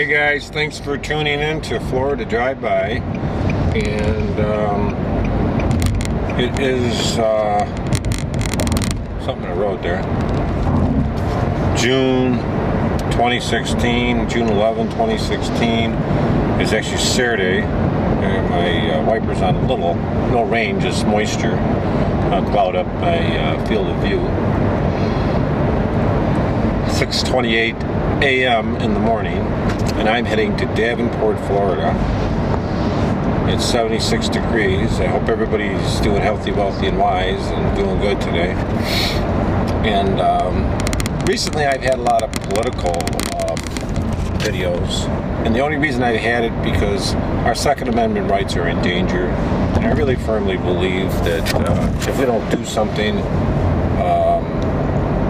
guys, thanks for tuning in to Florida Drive-By, and it is something I wrote there, June 2016, June 11, 2016. It's actually Saturday. My wipers on a little, no rain, just moisture, cloud up my field of view. 6:28 a.m. in the morning, and I'm heading to Davenport, Florida. It's 76 degrees. I hope everybody's doing healthy, wealthy, and wise, and doing good today. And recently I've had a lot of political videos, and the only reason I've had it because our Second Amendment rights are in danger, and I really firmly believe that if we don't do something,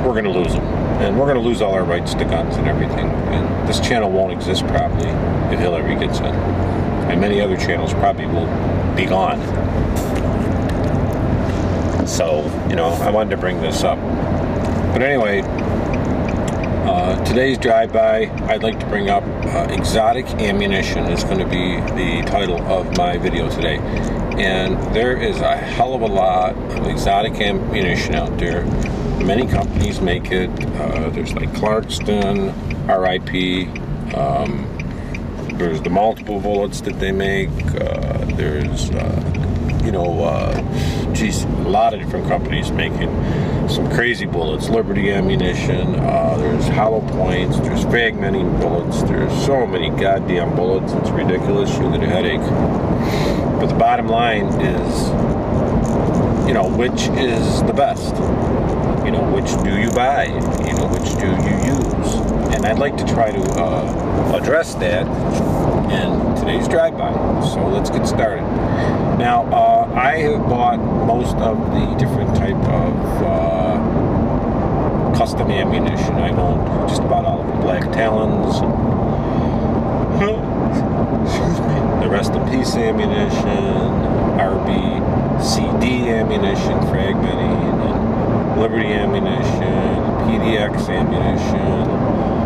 we're going to lose them. And we're going to lose all our rights to guns and everything. And this channel won't exist probably if Hillary gets in. And many other channels probably will be gone. So, you know, I wanted to bring this up. But anyway, today's drive-by, I'd like to bring up exotic ammunition is going to be the title of my video today. And there is a hell of a lot of exotic ammunition out there. Many companies make it. There's like Clarkston, RIP. There's the multiple bullets that they make. There's, geez, a lot of different companies making some crazy bullets. Liberty ammunition. There's hollow points. There's fragmenting bullets. There's so many goddamn bullets. It's ridiculous. You get a headache. But the bottom line is, which is the best? Which do you buy? Which do you use? And I'd like to try to address that in today's drive-by. So let's get started. Now, I have bought most of the different type of custom ammunition. I've owned just about all of them. Black Talons, excuse me, the Rest in Peace ammunition, RBCD ammunition, fragmenting, Liberty ammunition, PDX ammunition.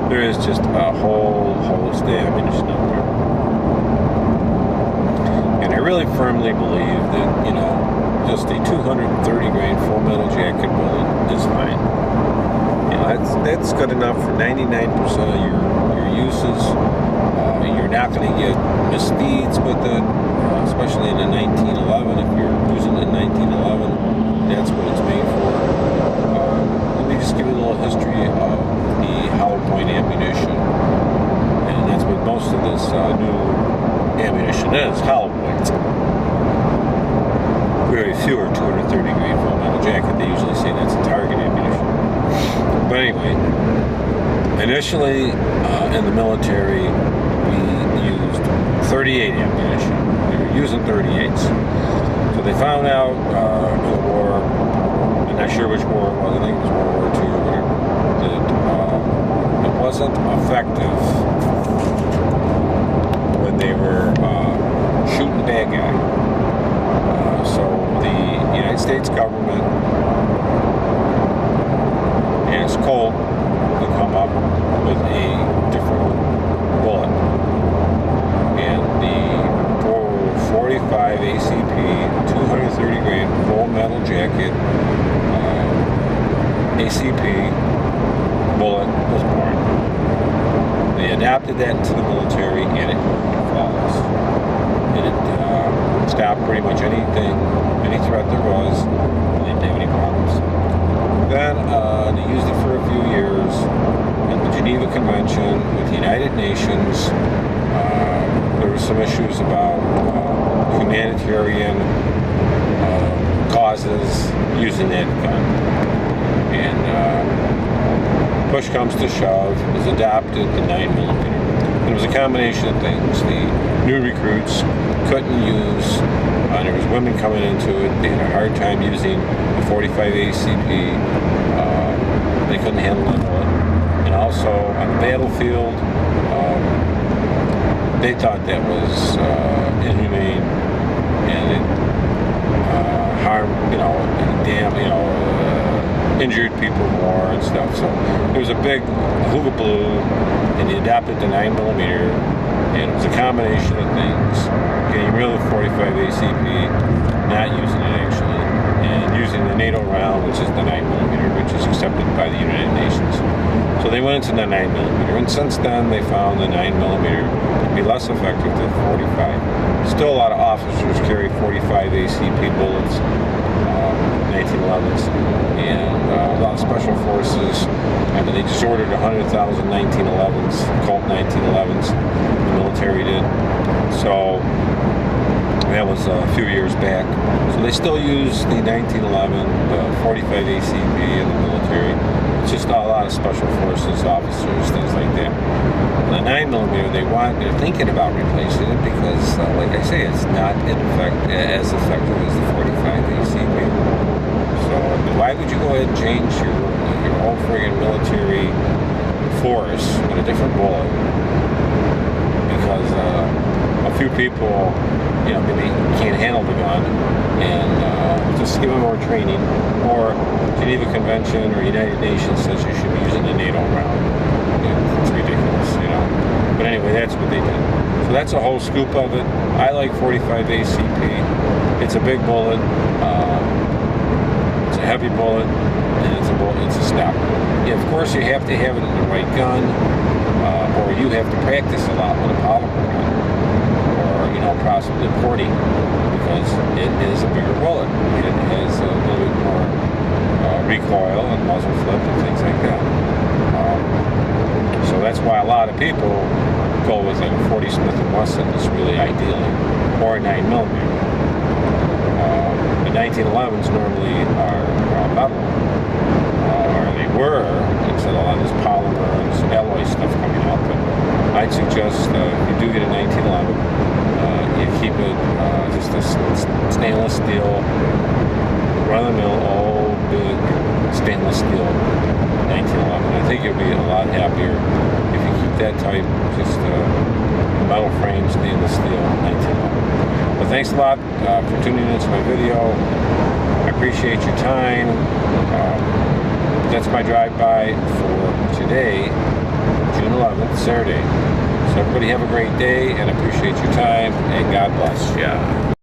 There is just a whole host of ammunition out there. And I really firmly believe that, just a 230 grain full metal jacket bullet is fine. That's good enough for 99% of your uses. You're not going to get misdeeds with it, especially in a 1911. If you're using it in 1911, that's what it's made for. Let me just give you a little history of the hollow point ammunition, and that's what most of this new ammunition is, hollow points. Very few are 230 grain full metal jacket. They usually say that's a target ammunition. But anyway, initially in the military, we used 38 ammunition. We were using 38s. So they found out in the war, I'm not sure which war it was, I think it was World War II or whatever, that it wasn't effective when they were shooting the bad guy. So the United States government asked Colt to come up with a different bullet. And the 45 ACP 230 grain full metal jacket ACP bullet was born. They adapted that into the military, and it worked flawless. And it stopped pretty much any threat there was. They didn't have any problems. Then they used it for a few years in the Geneva Convention with the United Nations. There were some issues about humanitarian causes using that gun. And push comes to shove, it was adopted the 9mm. It was a combination of things. The new recruits couldn't use, there was women coming into it, they had a hard time using the 45 ACP, they couldn't handle it. And also on the battlefield, they thought that was inhumane, and it harmed, injured people more and stuff. So it was a big hoogabaloo, and he adopted the 9mm, and it was a combination of things: getting rid of 45 ACP, not using it actually, and using the NATO round, which is the 9mm, which is accepted by the United Nations. So they went into the 9mm, and since then they found the 9mm to be less effective than 45. Still a lot of officers carry 45 ACP bullets, 1911s, and a lot of special forces. I mean, they just ordered 100,000 1911s, Colt 1911s, the military did. So that was a few years back. So they still use the 1911, the 45 ACP in the military. It's just a lot of special forces officers, things like that. The 9mm, they're thinking about replacing it because, like I say, it's not as effective as the 45 ACP. So why would you go ahead and change your whole friggin' military force with a different bullet? Because a few people, maybe can't handle the gun, and just give them more training, or Geneva Convention or United Nations says you should be using a NATO round. It's ridiculous, But anyway, that's what they did. So that's a whole scoop of it. I like 45 ACP. It's a big bullet. It's a heavy bullet, and it's a stopper. Yeah, of course, you have to have it in the right gun, or you have to practice a lot with a polymer gun, or possibly porting, because it is a bigger bullet. It has a little bit more recoil and muzzle flip and things like that. So that's why a lot of people go with like a 40 Smith & Wesson is really ideally, or a 9mm. The 1911s normally are metal, or they were, instead of a lot of this polymer and this alloy stuff coming out. But I'd suggest if you do get a 1911, you keep it just a stainless steel, run-of-the-mill, old, big stainless steel 1911. I think you'll be a lot happier if you keep that type, just metal frame, stainless steel 1911. But thanks a lot for tuning into my video. I appreciate your time. That's my drive-by for today, June 11th, Saturday. So everybody have a great day, and appreciate your time, and God bless. Yeah.